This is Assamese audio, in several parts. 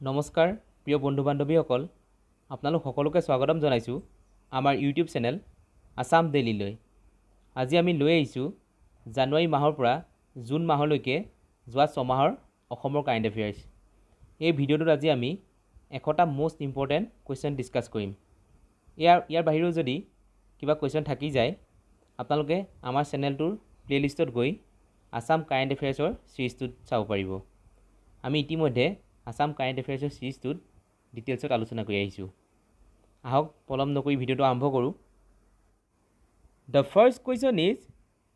নমস্কাৰ প্ৰিয় বন্ধু বান্ধৱীসকল আপোনালোক সকলোকে স্বাগতম জনাইছোঁ আমাৰ ইউটিউব চেনেল আসাম ডেইলিলৈ। আজি আমি লৈ আহিছোঁ জানুৱাৰী মাহৰ পৰা জুন মাহলৈকে যোৱা 6 মাহৰ অসমৰ কাৰেণ্ট এফেয়াৰ্ছ। এই ভিডিঅ'টোত আজি আমি 1টা মোষ্ট ইম্পৰ্টেণ্ট কুৱেশ্যন ডিছকাছ কৰিম। ইয়াৰ বাহিৰেও যদি কিবা কুৱেশ্যন থাকি যায় আপোনালোকে আমাৰ চেনেলটোৰ প্লেলিষ্টত গৈ আসাম কাৰেণ্ট এফেয়াৰ্ছৰ চিৰিজটোত চাব পাৰিব। আমি ইতিমধ্যে আসাম কাৰেণ্ট এফেয়াৰ্ছৰ চিৰিজটোত ডিটেইলছত আলোচনা কৰি আহিছোঁ। আহক পলম নকৰি ভিডিঅ'টো আৰম্ভ কৰোঁ। The first question is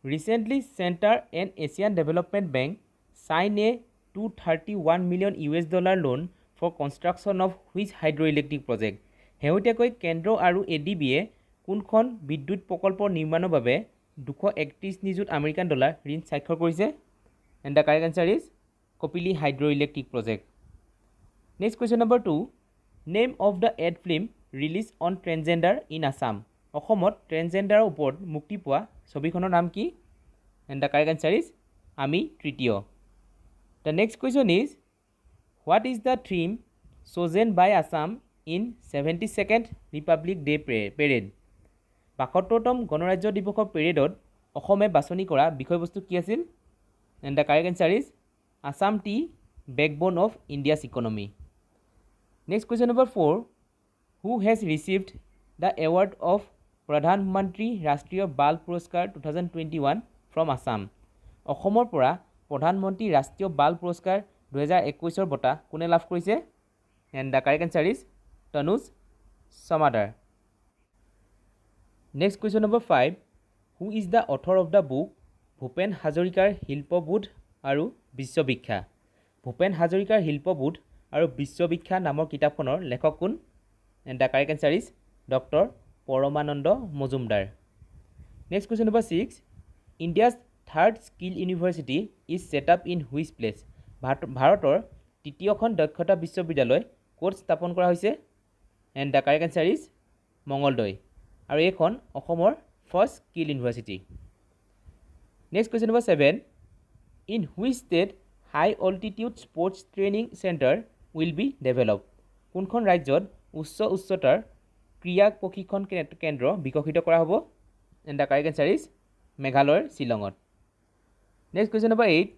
recently centre and Asian Development Bank sign a $231 million loan for construction of which hydro' electric project. শেহতীয়াকৈ কেন্দ্ৰ আৰু এডিবিয়ে কোনখন বিদ্যুৎ প্ৰকল্পৰ নিৰ্মাণৰ বাবে 231 নিযুত আমেৰিকান ডলাৰ ঋণ স্বাক্ষৰ কৰিছে? And the correct answer is Kopili hydro' electric project. Next question number 2. Name of the ad film released on transgender in Assam. অসমত ট্ৰেন্সজেণ্ডাৰৰ ওপৰত মুক্তি পোৱা ছবিখনৰ নাম কি? And the correct answer is আমি তৃতীয়। The next question is what is the theme chosen by Assam in 72nd Republic Day parade? ৭২তম গণৰাজ্য দিৱসৰ পেৰেডত অসমে বাছনি কৰা বিষয়বস্তু কি আছিল? And the correct answer is Assam tea backbone of India's economy. Next question number 4. Who has received the award of Pradhan Mantri Rashtriya Bal Puraskar 2021 from Assam? অসমৰ পৰা প্ৰধানমন্ত্ৰী ৰাষ্ট্ৰীয় বাল পুৰস্কাৰ 2021 বঁটা কোনে লাভ কৰিছে? And the correct answer is Tanuj সমাদাৰ। Next question number 5. Who is the author of the book Bhupen হাজৰিকাৰ শিল্পবোধ আৰু বিশ্ববিখ্যা? ভূপেন হাজৰিকাৰ শিল্পবোধ আৰু বিশ্ববিখ্যা নামৰ কিতাপখনৰ লেখক কোন? And the correct answer is doctor Paramananda Majumdar. Next question number 6. India's third skill university is set up in which place? ভাৰতৰ তৃতীয়খন দক্ষতা বিশ্ববিদ্যালয় ক'ত স্থাপন কৰা হৈছে? And the correct answer is Mangaldai, আৰু এইখন অসমৰ first skill university. Next question number 7. In which state high altitude sports training centre will be develop? কোনখন ৰাজ্যত উচ্চতাৰ ক্ৰীড়া প্ৰশিক্ষণ কেন্দ্ৰ বিকশিত কৰা হ'ব? And the correct answer is মেঘালয়ৰ শ্বিলঙত। Next question number 8.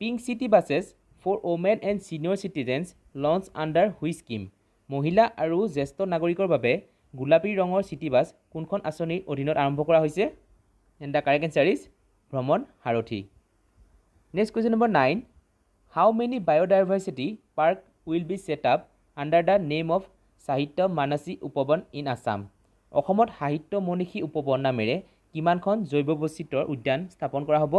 Pink city buses for women and senior citizens launch under which scheme? মহিলা আৰু জ্যেষ্ঠ নাগৰিকৰ বাবে গোলাপী ৰঙৰ চিটি বাছ কোনখন আঁচনিৰ অধীনত আৰম্ভ কৰা হৈছে? And the correct answer is ভ্ৰমণ সাৰথী। Next question number 9. How many biodiversity park will be set up under the name of Sahitya Manasi Upaban in Assam? অসমত সাহিত্য মনীষী উপবন নামেৰে কিমানখন জৈৱ বৈচিত্ৰ্যৰ উদ্যান স্থাপন কৰা হ'ব?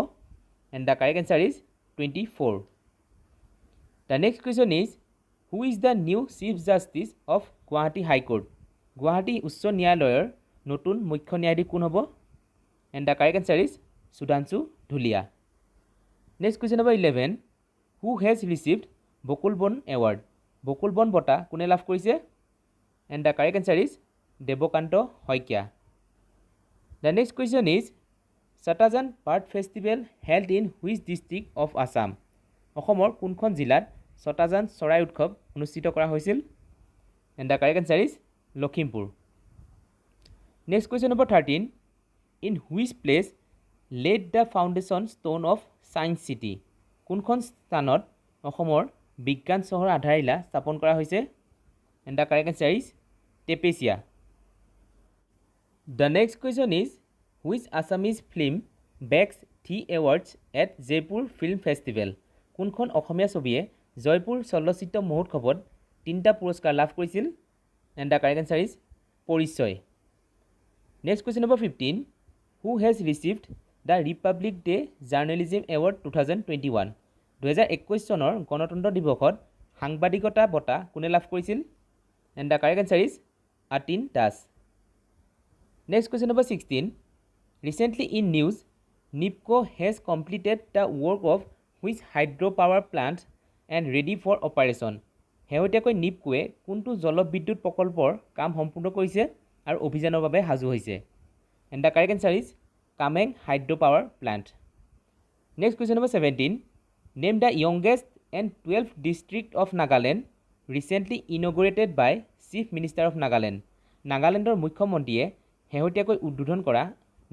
And the correct answer is 24. The next question is who is the new Chief Justice of Guwahati High Court? Guwahati উচ্চ ন্যায়ালয়ৰ নতুন মুখ্য ন্যায়াধীশ কোন হ'ব? And the correct answer is Sudhanshu Dhulia. Next question number 11. Who has received Bakul Bon award? Bakul Bon বঁটা কোনে লাভ কৰিছে? And the correct answer is Devakanta Saikia. The next question is Satajan bird festival held in which district of Assam? অসমৰ কোনখন জিলাত ছাটাজান চৰাই উৎসৱ অনুষ্ঠিত কৰা হৈছিল? And the correct answer is Lakhimpur. Next question number 13. In which place laid the foundation stone of science city? কোনখন স্থানত অসমৰ বিজ্ঞান চহৰ আধাৰশিলা স্থাপন কৰা হৈছে? And the correct answer is Tepesia. The next question is which Assamese film bags 3 awards at Jaipur film festival? কোনখন অসমীয়া ছবিয়ে জয়পুৰ চলচ্চিত্ৰ মহোৎসৱত 3টা পুৰস্কাৰ লাভ কৰিছিল? And the correct answer is Parichay. Next question number 15. Who has received the Republic Day journalism award 2021? 2021 চনৰ গণতন্ত্ৰ দিৱসত সাংবাদিকতা বঁটা কোনে লাভ কৰিছিল? And the correct answer is Atin Das. Next question number 16. Recently in news NEEPCO has completed the work of which hydro' power plant and ready for operation? শেহতীয়াকৈ নিপকোৱে কোনটো জলবিদ্যুৎ প্ৰকল্পৰ কাম সম্পূৰ্ণ কৰিছে আৰু অভিযানৰ বাবে সাজু হৈছে? And the correct answer is Kameng hydro' power plant. Next question number 17. Name the youngest and 12th district of Nagaland recently inaugurated by Chief Minister of Nagaland. নাগালেণ্ডৰ মুখ্যমন্ত্ৰীয়ে শেহতীয়াকৈ উদ্বোধন কৰা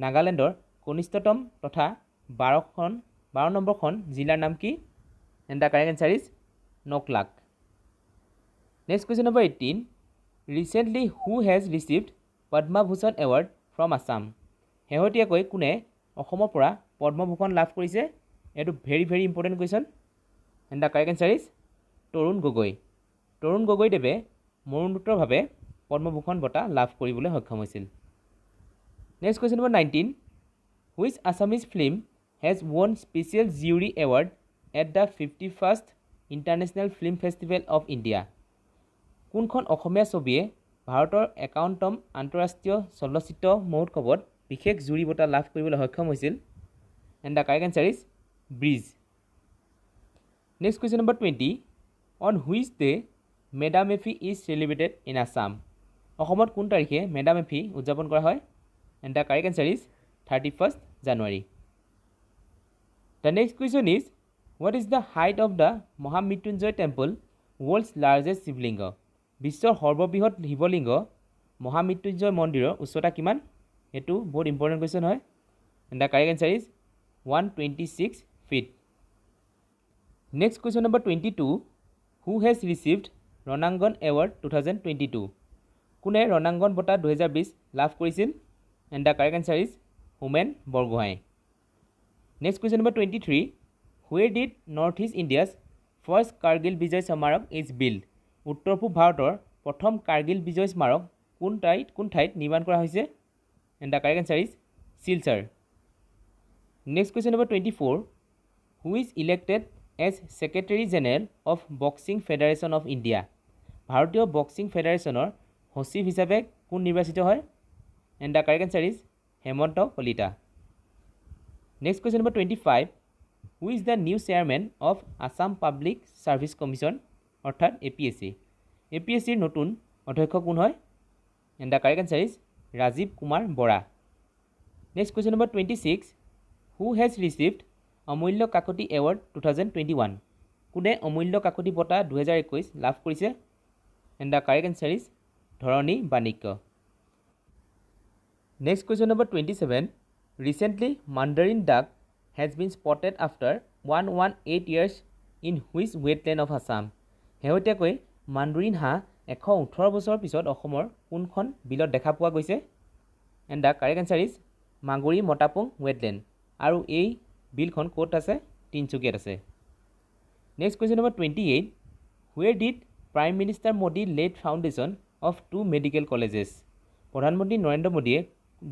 নাগালেণ্ডৰ কনিষ্ঠতম তথা 12 নম্বৰখন জিলাৰ নাম কি? And the correct answer is Noklak. Next question number 18. Recently, who has received Padma Bhushan Award from Assam? শেহতীয়াকৈ কোনে অসমৰ পৰা পদ্মভূষণ লাভ কৰিছে? এইটো very important question. And the correct answer is Tarun Gogoi. তৰুণ গগৈদেৱে মৰণোত্তৰভাৱে পদ্মভূষণ বঁটা লাভ কৰিবলৈ সক্ষম হৈছিল। Next question number 19. Which Assamese film has won special jury award at the 51st International Film Festival of India? কোনখন অসমীয়া ছবিয়ে ভাৰতৰ 51তম আন্তঃৰাষ্ট্ৰীয় চলচ্চিত্ৰ মহোৎসৱত বিশেষ জুৰি বঁটা লাভ কৰিবলৈ সক্ষম হৈছিল? And the correct answer is Breeze. Next question number 20. On which day Medamefি is celebrated in Assam? অসমত কোন তাৰিখে মেডামেফি উদযাপন কৰা হয়? And the correct answer is 31st January. The next question is, what is the height of the Mahamrityunjay temple, world's largest শিৱলিংগ? বিশ্বৰ সৰ্ববৃহৎ শিৱলিংগ মহামৃত্যুঞ্জয় মন্দিৰৰ উচ্চতা কিমান? এইটো বহুত ইম্পৰ্টেণ্ট কুৱেশ্যন হয়। And the correct answer is 126 feet. Next question number 22. Who has received Ranangan Award 2022? কোনে ৰনাংগন বঁটা 2020 লাভ কৰিছিল? And the correct answer is Homen Borgohain. Next question number 23. Where did North East India's first Kargil Vijay Samarak is built? উত্তৰ পূব ভাৰতৰ প্ৰথম কাৰ্গিল বিজয় স্মাৰক কোন ঠাইত নিৰ্মাণ কৰা হৈছে? And the correct answer is Silchar. Next question number 24. Who is elected as Secretary General of Boxing Federation of India? ভাৰতীয় বক্সিং ফেডাৰেশ্যনৰ সচিব হিচাপে কোন নিৰ্বাচিত হয়? And the correct answer is Hemanta Kalita. Next question number 25. Who is the new chairman of Assam Public Service Commission অৰ্থাৎ APSC? APSCৰ নতুন অধ্যক্ষ কোন হয়? And the correct answer is Rajiv Kumar Bora. Next question number 26. Who has received Amulya Kakati Award 2021? কোনে অমূল্য কাকতি বঁটা 2021 লাভ কৰিছে? And the correct answer is ধৰণী বাণিজ্য। Next question number 27. Recently, Mandarin duck has been spotted after 118 years in which wetland of Assam? শেহতীয়াকৈ মাণ্ডাৰিন হাঁহ 118 বছৰৰ পিছত অসমৰ কোনখন বিলত দেখা পোৱা গৈছে? And the correct answer is Maguri Motapung wetland. আৰু এই বিলখন ক'ত আছে? তিনচুকীয়াত আছে। Next question number 28. Where did Prime Minister Modi laid foundation of 2 medical colleges? প্ৰধানমন্ত্ৰী নৰেন্দ্ৰ মোদীয়ে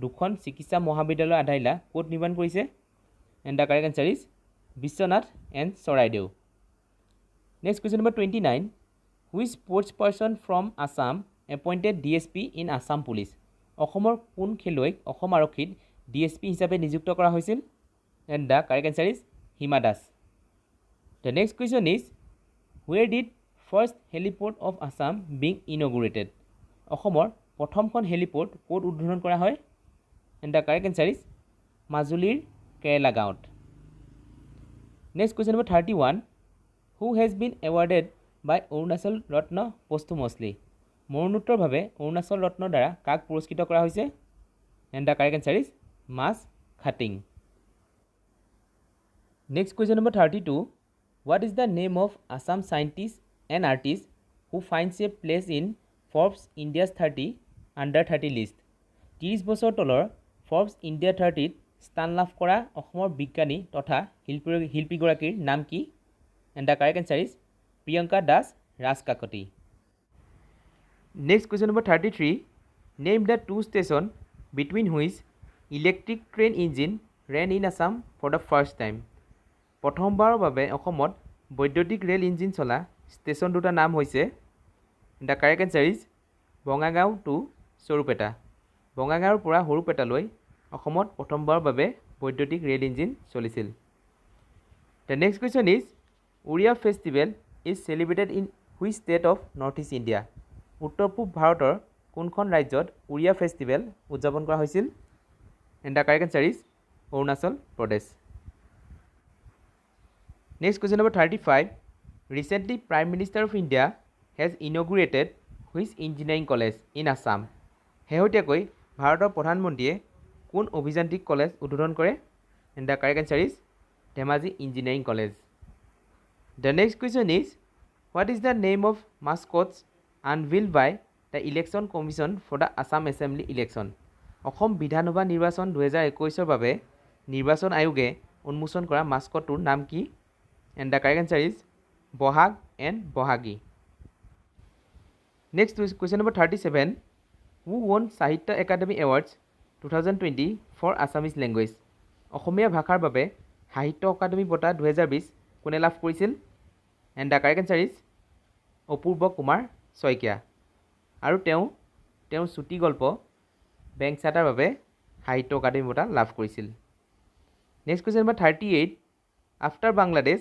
দুখন চিকিৎসা মহাবিদ্যালয় আধাৰিলা ক'ত নিৰ্মাণ কৰিছে? And the correct answer is Biswanath and Charaideo. Next question number 29. Which sportsperson from Assam appointed DSP in Assam Police? অসমৰ কোন খেলুৱৈক অসম আৰক্ষীত DSP হিচাপে নিযুক্ত কৰা হৈছিল? And the correct answer is Hima Das. The next question is, where did first heliport of Assam being inaugurated? অসমৰ প্ৰথমখন হেলিপোৰ্ট ক'ত উদ্বোধন কৰা হয়? And the correct answer is মাজুলীৰ কেৰেলা গাঁৱত। Next question number 31. Who has been awarded by Arunachal Ratna posthumously? মৰণোত্তৰভাৱে Arunachal ৰত্নৰ দ্বাৰা কাক পুৰস্কৃত কৰা হৈছে? And the correct answer is much খাটিং। Next question number 32. What is the name of Assam scientist and artist who finds a place in Forbes India's 30 under 30 list? 30 বছৰ তলৰ Forbes India 30ত স্থান লাভ কৰা অসমৰ বিজ্ঞানী তথা শিল্পীগৰাকীৰ নাম কি? And the correct answer is Priyanka Das Rajkakati. Next question number 33. Name the 2 stations between which electric train engine ran in Assam for the first time. প্ৰথমবাৰৰ বাবে অসমত বৈদ্যুতিক ৰেল ইঞ্জিন চলা ষ্টেচন দুটা নাম হৈছে। The correct answer is Bongaigaon to Sarupeta. বঙাইগাঁৱৰ পৰা সৰুপেটালৈ অসমত প্ৰথমবাৰৰ বাবে বৈদ্যুতিক ৰেল ইঞ্জিন চলিছিল। The next question is, Uriya festival is celebrated in which state of North East India? উত্তৰ পূব ভাৰতৰ কোনখন ৰাজ্যত উৰিয়া ফেষ্টিভেল উদযাপন কৰা হৈছিল? And the correct answer is Arunachal Pradesh. Next question number 35. Recently, Prime Minister of India has inaugurated which engineering college in Assam? শেহতীয়াকৈ ভাৰতৰ প্ৰধানমন্ত্ৰীয়ে কোন অভিযান্ত্ৰিক কলেজ উদ্বোধন কৰে? And the correct answer is Dhemaji Engineering College. The next question is, what is the name of mascots unveiled by the Election Commission for the Assam Assembly election? Assam বিধানসভা নিৰ্বাচন 2021 বাবে নিৰ্বাচন আয়োগে উন্মোচন কৰা মাস্কটটোৰ নাম কি? And the correct answer is Bohag and Bohagi. Next question number 37. Who won Sahitya Academy Awards 2020 for Assamese language? অসমীয়া ভাষাৰ বাবে সাহিত্য অকাডেমি বঁটা 2020 কোনে লাভ কৰিছিল? And the correct answer is অপূৰ্ব কুমাৰ শইকীয়া. আৰু তেওঁ চুটি গল্প বেংচাটাৰ বাবে সাহিত্য অকাডেমি বঁটা লাভ কৰিছিল. Next question number 38. After Bangladesh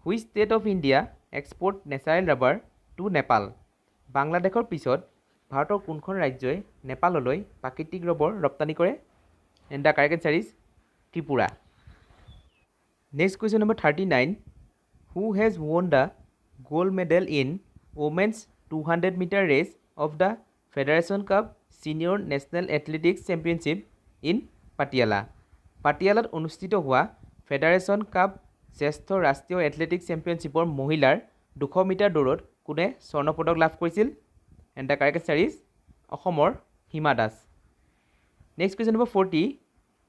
which state of India export natural rubber to Nepal? বাংলাদেশৰ পিছত ভাৰতৰ কোনখন ৰাজ্যই নেপাললৈ প্ৰাকৃতিক ৰবৰ ৰপ্তানি কৰে? And the correct answer is Tripura. Next question number 39. Who has won the gold medal in women's 200 metre race of the federation cup senior national athletics championship in Patiala? পাটিয়ালাত অনুষ্ঠিত হোৱা ফেডাৰেশ্যন কাপ জ্যেষ্ঠ ৰাষ্ট্ৰীয় এথলেটিক্স চেম্পিয়নশ্বিপৰ মহিলাৰ 200 মিটাৰ দৌৰত কোনে স্বৰ্ণ পদক লাভ কৰিছিল? And the correct answer is অসমৰ Hima Das. Next question number 40.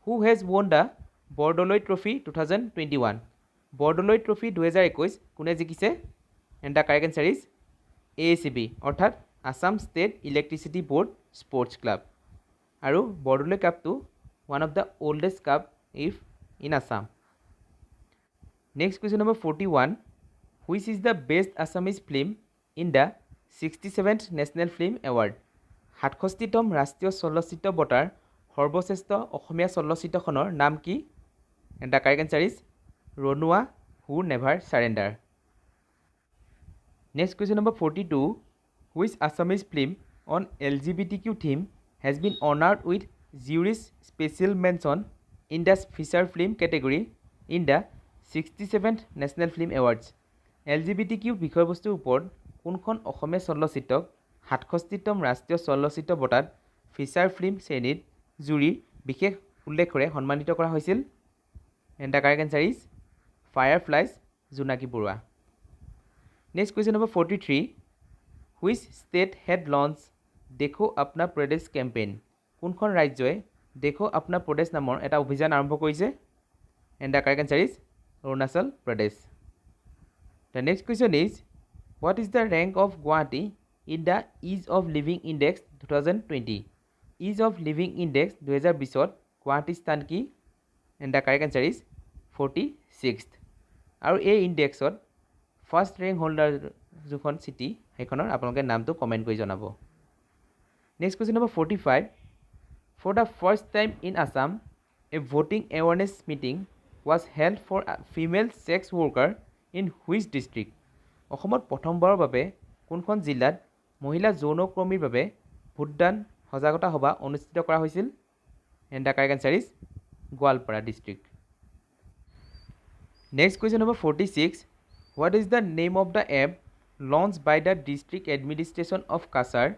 Who has won the Bordoloi trophy 2021? Bordoloi trophy 2021 কোনে জিকিছে? And the correct answer is AACB অৰ্থাৎ Assam state electricity board sports club. আৰু বৰদলৈ কাপটো one of the oldest cup in Assam. Next question number 41. Which is the best Assamese film in the 67th national film award? 67তম ৰাষ্ট্ৰীয় চলচ্চিত্ৰ বঁটাৰ সৰ্বশ্ৰেষ্ঠ অসমীয়া চলচ্চিত্ৰখনৰ নাম কি? And the correct answer is Ronuwa who never surrender. Next question number 42. Which Assamese film on LGBTQ theme has been honoured with jury's special mention in the feature film category in the 67th national film awards? LGBTQ বিষয়বস্তুৰ ওপৰত কোনখন অসমীয়া চলচ্চিত্ৰক 67তম ৰাষ্ট্ৰীয় চলচ্চিত্ৰ বঁটাত ফিচাৰ ফিল্ম শ্ৰেণীত জুৰীৰ বিশেষ উল্লেখৰে সন্মানিত কৰা হৈছিল? And the correct answer is fireflies Jonaki Baruah. Next question number 43. Which state had launch Dekho Apna Pradesh campaign? কোনখন ৰাজ্যই দেখো আপনা প্ৰদেশ নামৰ এটা অভিযান আৰম্ভ কৰিছে? And the correct answer is Arunachal Pradesh. The next question is, what is the rank of Guwahati in the ease of living index 2020? Ease of living index 2020ত গুৱাহাটীৰ স্থান কি? And the correct answer is 46th. আৰু এই ইণ্ডেক্সত ফাৰ্ষ্ট ৰেংক হোল্ডাৰ যোনখন চিটি সেইখনৰ আপোনালোকে নামটো কমেণ্ট কৰি জনাব. Next question number 45. For the first time in Assam a voting awareness meeting was held for female sex worker in which district? অসমত প্ৰথমবাৰৰ বাবে কোনখন জিলাত মহিলা যৌনকৰ্মীৰ বাবে ভোটদান সজাগতা সভা অনুষ্ঠিত কৰা হৈছিল? And the correct answer is Goalpara district. Next question number 46. What is the name of the app launch by the district administration of Cachar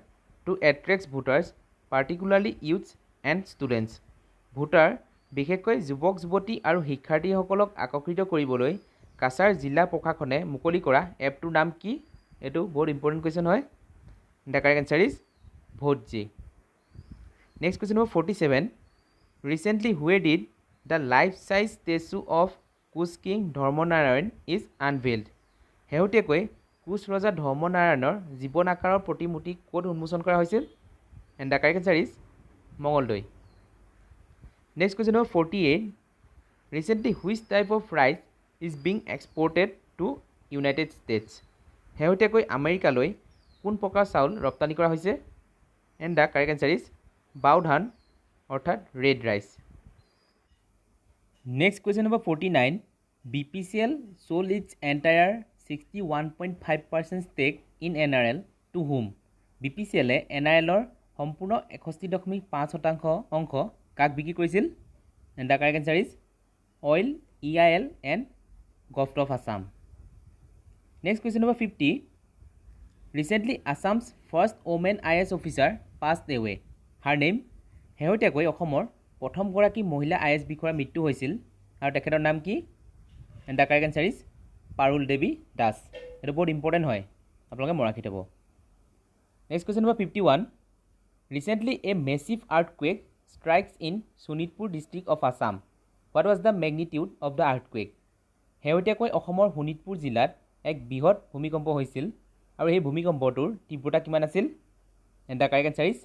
to attract voters particularly youths and students? Voter বিশেষকৈ যুৱক যুৱতী আৰু শিক্ষাৰ্থীসকলক আকৰ্ষিত কৰিবলৈ কাছাৰ জিলা প্ৰশাসনে মুকলি কৰা এপটোৰ নাম কি? এইটো বহুত ইম্পৰ্টেণ্ট কুৱেশ্যন হয়. The correct answer is Votezy. Next question number 47. Recently where did the life size statue of Koch king Dharmanarayan is unveiled? শেহতীয়াকৈ কোচ ৰজা ধৰ্মনাৰায়ণৰ জীৱন আকাৰৰ প্ৰতিমূৰ্তি ক'ত উন্মোচন কৰা হৈছিল? And the correct answer is Mangaldoi. Next question number 48. Recently which type of rice is being exported to United States? শেহতীয়াকৈ আমেৰিকালৈ কোন প্ৰকাৰ চাউল ৰপ্তানি কৰা হৈছে? And the correct answer is Bao dhan অৰ্থাৎ red rice. Next question number 49. BPCL sold its entire 61.5% stake in NRL to whom? BPCLে NRLৰ সম্পূৰ্ণ 61.5% অংশ কাক বিক্ৰী কৰিছিল? And the correct answer is oil, EIL and govt of Assam. Next question number 50. Recently, Assam's first woman IS officer passed away. Her name, শেহতীয়াকৈ অসমৰ প্ৰথমগৰাকী মহিলা IS বিষয়াৰ মৃত্যু হৈছিল আৰু তেখেতৰ নাম কি? And the correct answer is Parul Devi Das. এইটো বহুত ইম্পৰ্টেণ্ট হয়, আপোনালোকে মনত ৰাখি থ'ব। Next question number 51. Recently, a massive earthquake strikes in Sonitpur district of Assam. What was the magnitude of the earthquake? শেহতীয়াকৈ অসমৰ শোণিতপুৰ জিলাত এক বৃহৎ ভূমিকম্প হৈছিল আৰু এই ভূমিকম্পটোৰ তীব্ৰতা কিমান আছিল? And the correct answer is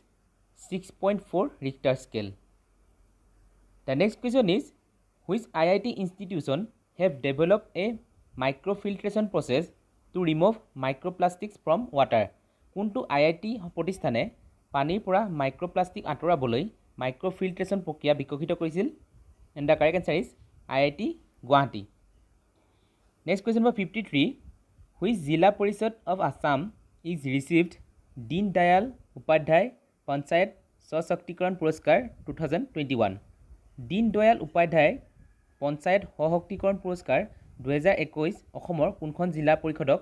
6.4 Richter scale. The next question is, which IIT institution have developed a microfiltration process to remove microplastics from water? কোনটো IIT প্ৰতিষ্ঠানে পানীৰ পৰা মাইক্ৰ'প্লাষ্টিক আঁতৰাবলৈ মাইক্ৰ'ফিল্ট্ৰেশ্যন প্ৰক্ৰিয়া বিকশিত কৰিছিল? And the correct answer is IIT Guwahati. Next question number 53. Which Zilla Parishad of Assam is received Deen Dayal Upadhyay Panchayat Sashaktikran Puraskar 2021? Deen Dayal Upadhyay Panchayat Sashaktikran Puraskar 2021 অসমৰ কোনখন জিলা পৰিষদক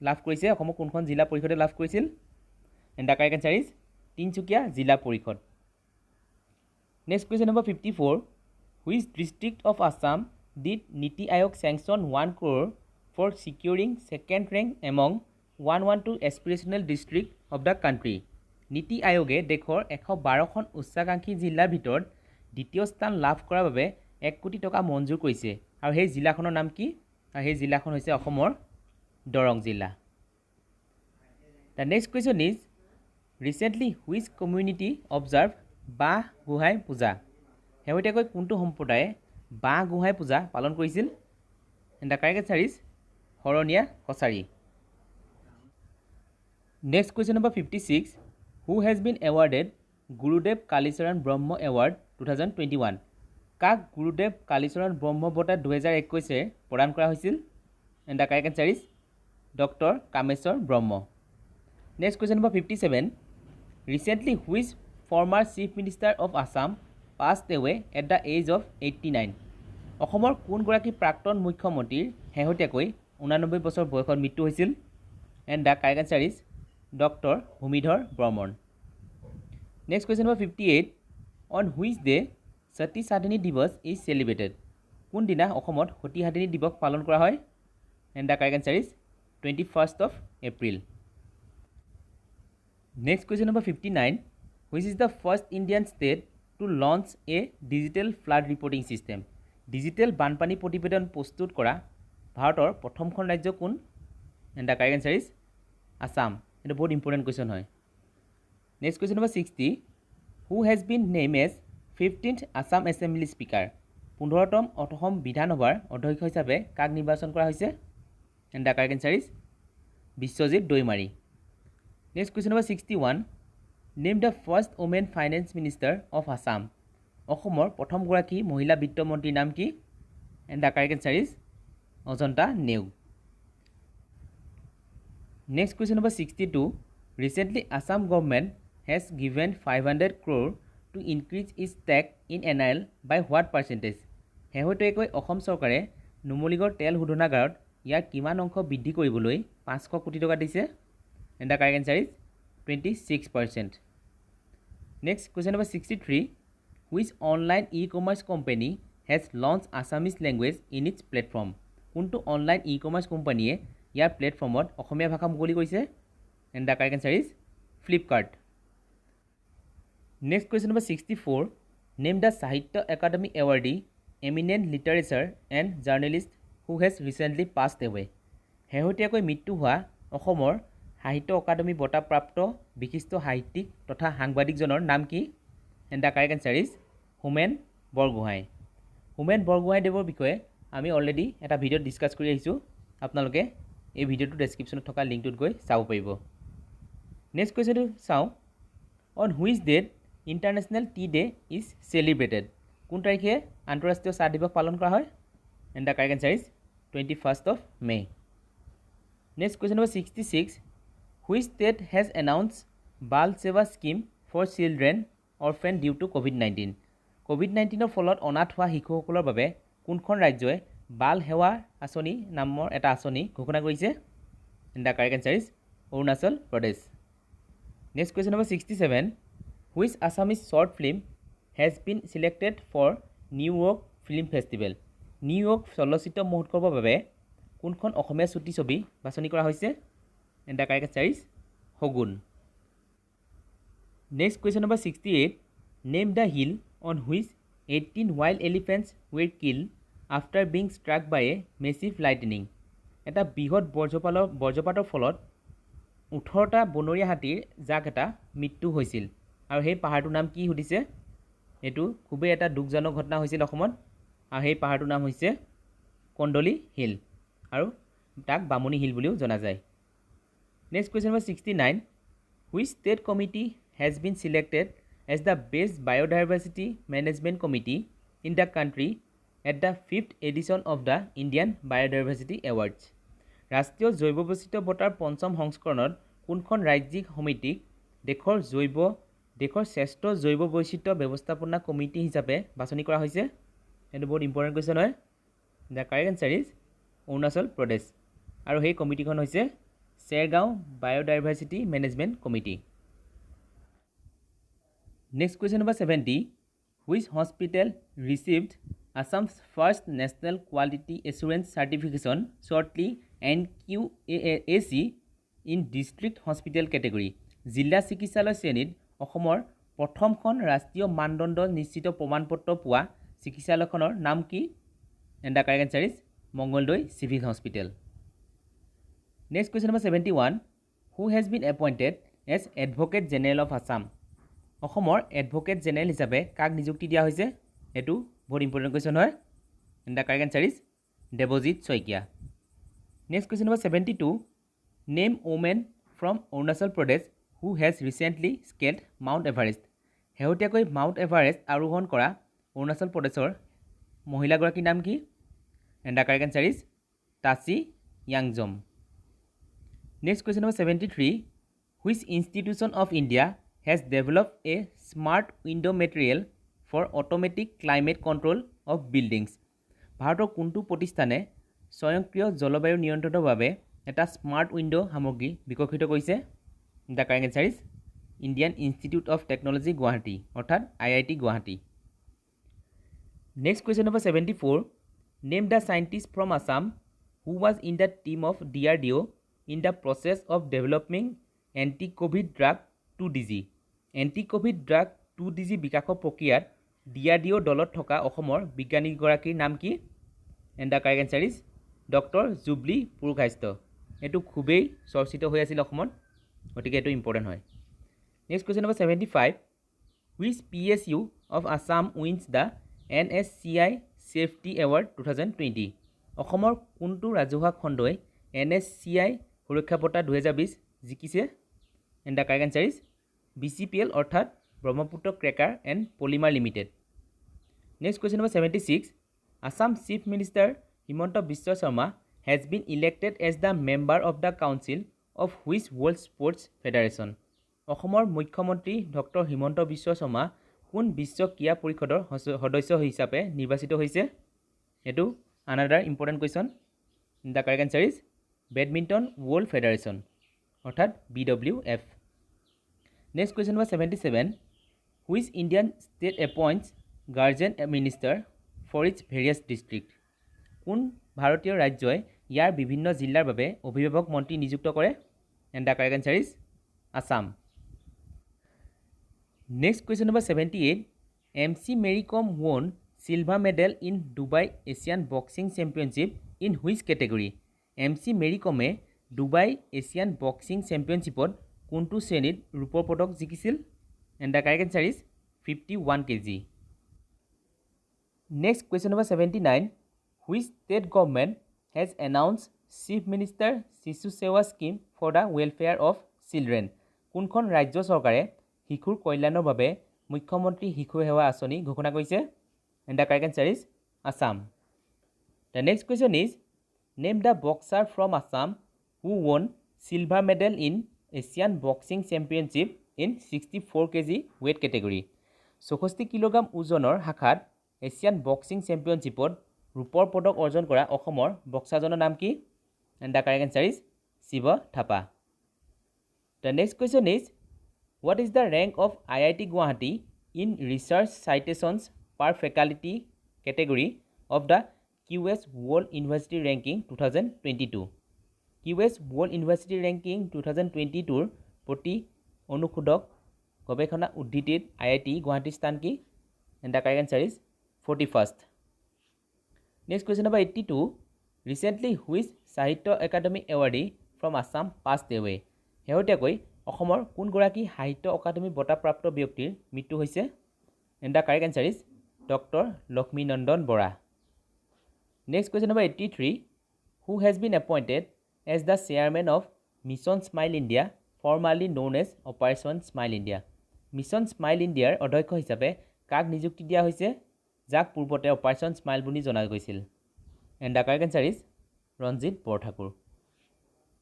লাভ কৰিছে? অসমৰ কোনখন জিলা পৰিষদে লাভ কৰিছিল? And the correct answer is Tinsukia জিলা পৰিষদ। Next question number 54. Which district of Assam did Niti Aayog sanction 1 crore for securing second rank among 112 aspirational districts of the country? নীতি আয়োগে দেশৰ 112খন উচ্চাকাংক্ষী জিলাৰ ভিতৰত দ্বিতীয় স্থান লাভ কৰাৰ বাবে 1 কোটি টকা মঞ্জুৰ কৰিছে আৰু সেই জিলাখনৰ নাম কি? আৰু সেই জিলাখন হৈছে অসমৰ দৰং জিলা। The next question is, recently which community observed বাহ গোহাঁই পূজা? শেহতীয়াকৈ কোনটো সম্প্ৰদায়ে বাহ গোহাঁই পূজা পালন কৰিছিল? And the correct answer is Saraniya Kachari. Next question number 56. Who has been awarded Gurudev Kalicharan Brahma Award 2021? কাক গুৰুদেৱ কালীচৰণ ব্ৰহ্ম বঁটা 2021 প্ৰদান কৰা হৈছিল? And the correct answer is Dr. Kameswar Brahma. Next question number 57. Recently, which former Chief Minister of Assam passed away at the age of 89? অসমৰ কোনগৰাকী প্ৰাক্তন মুখ্যমন্ত্ৰীৰ শেহতীয়াকৈ 89 বছৰ বয়সত মৃত্যু হৈছিল? And the correct answer is Dr. Bhumidhar Barman. Next question number 58. On which day Sati Sadhini Divas is celebrated? কোন দিনা অসমত সতী সাধিনী দিৱস পালন কৰা হয়? And the correct answer is 21st of April. Next question number 59. Which is the first Indian state to launch a digital flood reporting system? Digital বানপানী প্ৰতিবেদন প্ৰস্তুত কৰা ভাৰতৰ প্ৰথমখন ৰাজ্য কোন? And the correct answer is Assam. এটা বহুত ইম্পৰ্টেণ্ট কুৱেশ্যন হয়। Next question number 60. Who has been named as 15th Assam Assembly Speaker? 15তম অসম বিধানসভাৰ অধ্যক্ষ হিচাপে কাক নিৰ্বাচন কৰা হৈছে? And the correct answer is Biswajit Daimari. Next question number 61. Name the first woman finance minister of Assam. অসমৰ প্ৰথমগৰাকী মহিলা বিত্তমন্ত্ৰীৰ নাম কি? And the correct answer is Ajanta Neog. Next question number 62. Recently, Assam government has given 500 crore to increase its tax in NIL by what percentage? শেহতীয়াকৈ অসম চৰকাৰে নুমলীগড় তেল শোধনাগাৰত ইয়াৰ কিমান অংশ বৃদ্ধি কৰিবলৈ 500 কোটি টকা দিছে? And the correct answer is 26%. Next question number 63. Which online e-commerce company has launched Assamese language in its platform? কোনটো অনলাইন ই-কমাৰ্চ কোম্পানীয়ে ইয়াৰ প্লেটফৰ্মত অসমীয়া ভাষা মুকলি কৰিছে? And the correct answer is Flipkart. Next question number 64. Name the Sahitya Academy awardee, eminent literature and journalist who has recently passed away. শেহতীয়াকৈ মৃত্যু হোৱা অসমৰ সাহিত্য অকাডেমী বঁটা প্ৰাপ্ত বিশিষ্ট সাহিত্যিক তথা সাংবাদিকজনৰ নাম কি? And the correct answer is Homen Borgohain. Homen বৰগোহাঁইদেৱৰ বিষয়ে আমি অলৰেডি এটা ভিডিঅ' ডিছকাছ কৰি আহিছোঁ। আপোনালোকে এই ভিডিঅ'টো ডেছক্ৰিপশ্যনত থকা লিংকটোত গৈ চাব পাৰিব। নেক্সট কুৱেশ্যনটো চাওঁ। On which date international tea day is celebrated? কোন তাৰিখে আন্তঃৰাষ্ট্ৰীয় চাহ দিৱস পালন কৰা হয়? And the correct answer is 21st of May. Next question number 66. Which state has announced Bal Seva scheme for children orphan due to COVID-19? COVID-19 ফলত অনাথ হোৱা শিশুসকলৰ বাবে কোনখন ৰাজ্যই বাল সেৱা আঁচনি নামৰ এটা আঁচনি ঘোষণা কৰিছে? And the correct answer is Arunachal Pradesh. Next question number 67 which Assamese short film has been selected for New York film festival. New York চলচ্চিত্ৰ মহোৎসৱৰ বাবে কোনখন অসমীয়া চুটি ছবি বাছনি কৰা হৈছে? And the correct answer is Shagun. Next question number 68 name the hill on which 18 wild elephants were killed after being struck by a massive lightning। এটা বৃহৎ বজ্ৰপাতৰ ফলত 18টা বনৰীয়া হাতীৰ জাক এটা মৃত্যু হৈছিল আৰু সেই পাহাৰটোৰ নাম কি সুধিছে? এইটো খুবেই এটা দুখজনক ঘটনা হৈছিল অসমত আৰু সেই পাহাৰটোৰ নাম হৈছে কন্দলি হিল আৰু তাক বামুণী হিল বুলিও জনা যায়। Next question number 69 which state committee has been selected as the best biodiversity management committee in the country at the 5th edition of the Indian Biodiversity Awards। ৰাষ্ট্ৰীয় জৈৱ বৈচিত্ৰ্য বঁটাৰ পঞ্চম সংস্কৰণত কোনখন ৰাজ্যিক সমিতিক দেশৰ শ্ৰেষ্ঠ জৈৱ বৈচিত্ৰ্য ব্যৱস্থাপনা কমিটি হিচাপে বাছনি কৰা হৈছে? এইটো বহুত ইম্পৰ্টেণ্ট কুৱেশ্যন হয়। The correct answer is Arunachal Pradesh আৰু সেই কমিটিখন হৈছে Chergaon biodiversity management committee. Next question number 70 which hospital received Assam's first national quality assurance certification shortly NQAC in district hospital category। জিলা চিকিৎসালয় শ্ৰেণীত অসমৰ প্ৰথমখন ৰাষ্ট্ৰীয় মানদণ্ড নিশ্চিত প্ৰমাণপত্ৰ পোৱা চিকিৎসালয়খনৰ নাম কি? And the correct answer is Mangaldai civil hospital. Next question number 71 who has been appointed as advocate general of Assam. অসমৰ এডভকেট জেনেৰেল হিচাপে কাক নিযুক্তি দিয়া হৈছে? এইটো বহুত ইম্পৰ্টেণ্ট কুৱেশ্যন হয়। And the correct answer is Debajit Saikia. Next question number 72 name women from Arunachal Pradesh who has recently scaled Mount Everest. শেহতীয়াকৈ মাউণ্ট এভাৰেষ্ট আৰোহণ কৰা অৰুণাচল প্ৰদেশৰ মহিলাগৰাকীৰ নাম কি? And the correct answer is Tashi Yangjom. Next question number 73 which institution of India has developed a smart window material for automatic climate control of buildings। ভাৰতৰ কোনটো প্ৰতিষ্ঠানে স্বয়ংক্ৰিয় জলবায়ু নিয়ন্ত্ৰণৰ বাবে এটা স্মাৰ্ট উইণ্ডো সামগ্ৰী বিকশিত কৰিছে? The correct answer is Indian institute of technology Guwahati অৰ্থাৎ IIT Guwahati. Next question number 74 name the scientist from Assam who was in the team of DRDO in the process of developing anti Covid drug 2DG। Anti Covid drug 2DG বিকাশৰ প্ৰক্ৰিয়াত DRDO দলত থকা অসমৰ বিজ্ঞানীগৰাকীৰ নাম কি? And the correct answer is doctor jubilee Purkayastha. এইটো খুবেই চৰ্চিত হৈ আছিল অসমত, গতিকে এইটো ইম্পৰ্টেণ্ট হয়। Next question number 75 which PSU of Assam wins the NSCI safety award 2020। অসমৰ কোনটো ৰাজহুৱা খণ্ডই NSCI সুৰক্ষা বঁটা 2020 জিকিছে? And the correct answer is BCPL অৰ্থাৎ Brahmaputra cracker and polymer limited. Next question number 76 Assam chief minister Himanta Biswa Sarma has been elected as the member of the council of which world sports federation. অসমৰ মুখ্যমন্ত্ৰী ডক্টৰ হিমন্ত বিশ্ব শৰ্মা কোন বিশ্ব ক্ৰীড়া পৰিষদৰ সদস্য হিচাপে নিৰ্বাচিত হৈছে? এইটো another important question. The correct answer is badminton world federation অৰ্থাৎ BWF। Next question number 77 which Indian state appoints guardian minister for its various district. কোন ভাৰতীয় ৰাজ্যই ইয়াৰ বিভিন্ন জিলাৰ বাবে অভিভাৱক মন্ত্ৰী নিযুক্ত কৰে? And the correct answer is Assam. Next question number 78 MC Mary Kom won silver medal in Dubai Asian boxing championship in which category. MC Mary কমে ডুবাই এছিয়ান বক্সিং চেম্পিয়নশ্বিপত কোনটো শ্ৰেণীত ৰূপৰ পদক জিকিছিল? And the correct answer is 51 kg। Next question number 79 which state government has announce chief minister Shishu Seva scheme for the welfare of children. কোনখন ৰাজ্য চৰকাৰে শিশুৰ কল্যাণৰ বাবে মুখ্যমন্ত্ৰী শিশু সেৱা আঁচনি ঘোষণা কৰিছে? And the correct answer is Assam. The next question is name the boxer from Assam who won silver medal in Asian boxing championship in 64 kg weight category. 64 kilogram ওজনৰ শাখাত এছিয়ান বক্সিং চেম্পিয়নশ্বিপত ৰূপৰ পদক অৰ্জন কৰা অসমৰ বক্সাৰজনৰ নাম কি? And the correct answer is Shiva Thapa. The next question is, what is the rank of IIT Guwahati in research citations per faculty category of the QS World University Ranking 2022? QS World University Ranking 2022 প্ৰতি অনুষদক গৱেষণা উদ্ধৃতিত IIT Guwahati স্থান কি? And the correct answer is 41st. Next question number 82. Recently, which Sahitya Academy awardee from Assam passed away? শেহতীয়াকৈ অসমৰ কোনগৰাকী সাহিত্য অকাডেমী বঁটা প্ৰাপ্ত ব্যক্তিৰ মৃত্যু হৈছে? And the correct answer is Dr. Lakshminandan Bora. Next question number 83. Who has been appointed as the chairman of Mission Smile India, formerly known as Operation Smile India? Mission Smile Indiaৰ অধ্যক্ষ হিচাপে কাক নিযুক্তি দিয়া হৈছে, যাক পূৰ্বতে অপাৰেশ্যন স্মাইল বুলি জনা গৈছিল? And the correct answer is Ranjit Borthakur.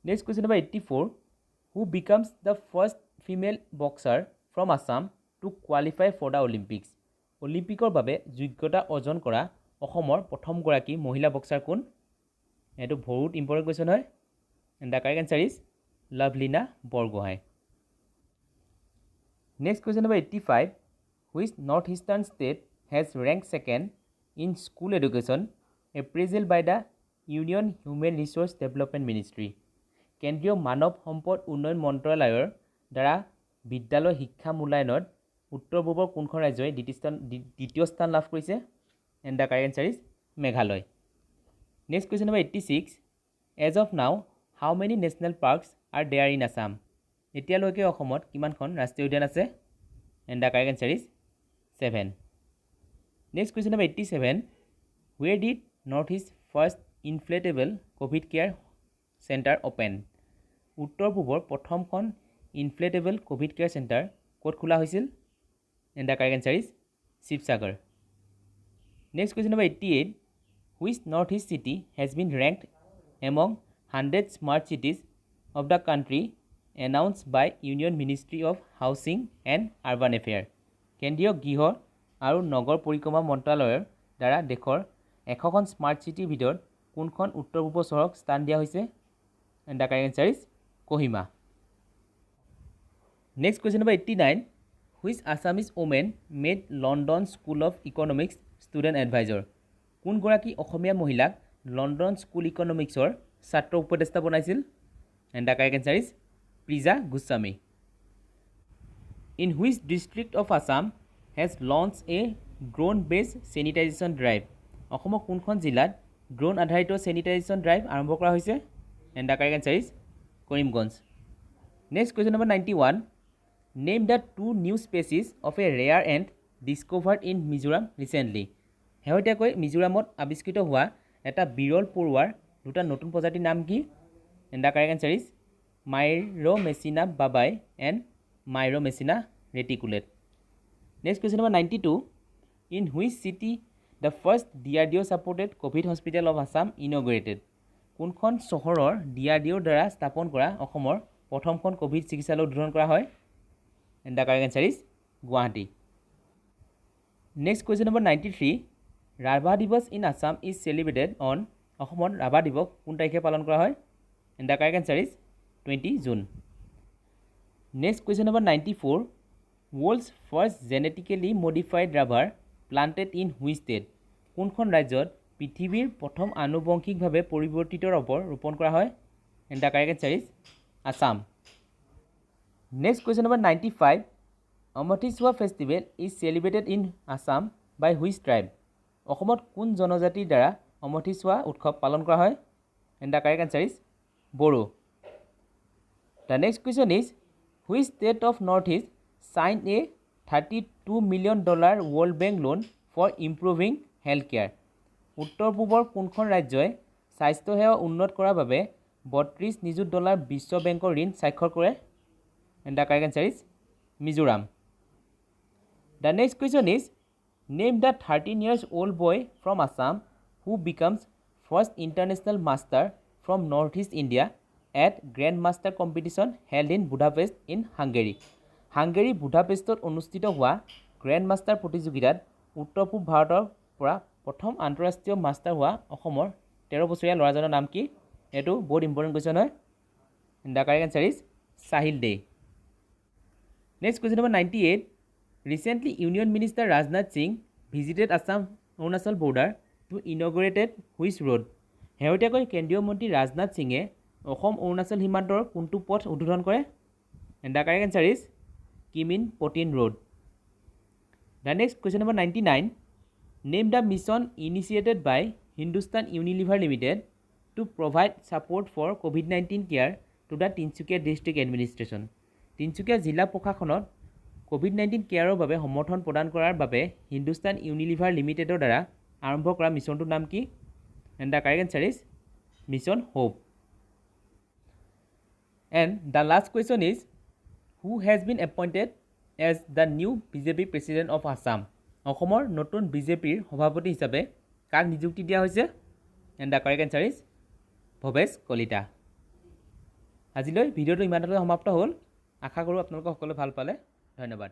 Next question number 84. Who becomes the first female boxer from Assam to qualify for the Olympics? অলিম্পিকৰ বাবে যোগ্যতা অৰ্জন কৰা অসমৰ প্ৰথমগৰাকী মহিলা বক্সাৰ কোন? এইটো বহুত ইম্পৰ্টেণ্ট কুৱেশ্যন হয়। And the correct answer is Lovelina Borgohain. Next question number 85. Which northeastern state has ranked second in school education appraisal by the Union Human Resource Development Ministry? কেন্দ্ৰীয় মানৱ সম্পদ উন্নয়ন মন্ত্ৰালয়ৰ দ্বাৰা বিদ্যালয় শিক্ষা মূল্যায়নত উত্তৰ পূৰ্বৰ কোনখন ৰাজ্যই দ্বিতীয় স্থান লাভ কৰিছে? And the correct answer is Meghalaya. Next question number 86. As of now, how many national parks are there in Assam? এতিয়ালৈকে অসমত কিমানখন ৰাষ্ট্ৰীয় উদ্যান আছে? And the correct answer is 7. Next question number 87. Where did Northeast first inflatable COVID care center open? উত্তৰ পূবৰ প্ৰথমখন ইনফ্লেটেবল কোভিড কেয়াৰ চেণ্টাৰ ক'ত খোলা হৈছিল? And the correct answer is Shivsagar. Next question number 88. Which northeast city has been ranked among 100 smart cities of the country announced by Union Ministry of Housing and Urban Affairs? কেন্দ্ৰীয় গৃহ আৰু নগৰ পৰিক্ৰমা মন্ত্ৰালয়ৰ দ্বাৰা দেশৰ 100খন স্মাৰ্ট চিটিৰ ভিতৰত কোনখন উত্তৰ পূৰ্ব চহৰক স্থান দিয়া হৈছে? And the correct answer is Kohima. Next question number 89. Which Assamese woman made London School of Economics student advisor? কোনগৰাকী অসমীয়া মহিলাক লণ্ডন স্কুল ইকনমিক্সৰ ছাত্ৰ উপদেষ্টা বনাইছিল? And the correct answer is Priya Goswami. In which district of Assam has launched a drone-based sanitization drive? অসমৰ কোনখন জিলাত ড্ৰোন আধাৰিত sanitization drive আৰম্ভ কৰা হৈছে? And the correct answer is Karimganj. Next question number 91. Name the 2 new species of a rare ant discovered in Mizoram recently. শেহতীয়াকৈ মিজোৰামত আৱিষ্কৃত হোৱা এটা বিৰল পৰুৱাৰ দুটা নতুন প্ৰজাতিৰ নাম কি? And the correct answer is Myromessina babai and Myromessina reticulate. Next question number 92. In which city the first DRDO supported COVID hospital of Assam inaugurated? কোনখন চহৰৰ DRDOৰ দ্বাৰা স্থাপন কৰা অসমৰ প্ৰথমখন কোভিড চিকিৎসালয় উদ্বোধন কৰা হয়? And the correct answer is Guwahati. Next question number 93. Rabha Divas in Assam is celebrated on অসমত ৰাভা দিৱস কোন তাৰিখে পালন কৰা হয়? And the correct answer is 20 June. Next question number 94. World's first genetically modified rubber planted in which state? কোনখন ৰাজ্যত পৃথিৱীৰ প্ৰথম আনুবংশিকভাৱে পৰিৱৰ্তিত ৰবৰ ৰোপণ কৰা হয়? And the correct answer is Assam. Next question number 95. Amatiswa festival is celebrated in Assam by which tribe? অসমত কোন জনজাতিৰ দ্বাৰা অমঠিছোৱা উৎসৱ পালন কৰা হয়? And the correct answer is Boro. The next question is, which state of Northeast signed a $32 million World Bank loan for improving healthcare? উত্তৰ পূবৰ কোনখন ৰাজ্যই স্বাস্থ্য সেৱা উন্নত কৰাৰ বাবে $32 নিযুত বিশ্ব বেংকৰ ঋণ স্বাক্ষৰ কৰে? And the correct answer is Mizoram. The next question is, name the 13 years old boy from Assam who becomes first international master from Northeast India at Grandmaster competition held in Budapest in Hungary. Hungary Budapestত অনুষ্ঠিত হোৱা Grandmaster প্ৰতিযোগিতাত উত্তৰ পূব ভাৰতৰ পৰা প্ৰথম আন্তঃৰাষ্ট্ৰীয় মাষ্টাৰ হোৱা অসমৰ 13 বছৰীয়া ল'ৰাজনৰ নাম কি? এটো বহুত ইম্পৰ্টেণ্ট কোৱেশ্চন হয়। And the correct answer is Sahil Dey. Next question number 98. Recently, Union Minister Rajnath Singh visited Assam Arunachal border to inaugurated which road? শেহতীয়াকৈ কেন্দ্ৰীয় মন্ত্ৰী ৰাজনাথ সিঙে অসম অৰুণাচল সীমান্তৰ কোনটো পথ উদ্বোধন কৰে? And the correct answer is Kimin Potin Road. The next question number 99. Name the mission initiated by Hindustan Unilever Limited to provide support for COVID-19 care to the Tinsukia District Administration. Tinsukia জিলা প্ৰশাসনত COVID-19 কেয়াৰৰ বাবে সমৰ্থন প্ৰদান কৰাৰ বাবে হিন্দুস্তান ইউনিলিভাৰ লিমিটেডৰ দ্বাৰা আৰম্ভ কৰা মিছনটোৰ নাম কি? And the correct answer is Mission Hope. And the last question is, who has been appointed as the new BJP President of Assam? অসমৰ নতুন বিজেপিৰ সভাপতি হিচাপে কাক নিযুক্তি দিয়া হৈছে? And the correct answer is Bhabesh Kalita. আজিলৈ ভিডিঅ'টো ইমানতে সমাপ্ত হ'ল। আশা কৰোঁ আপোনালোকে সকলোৱে ভাল পালে। ধন্যবাদ।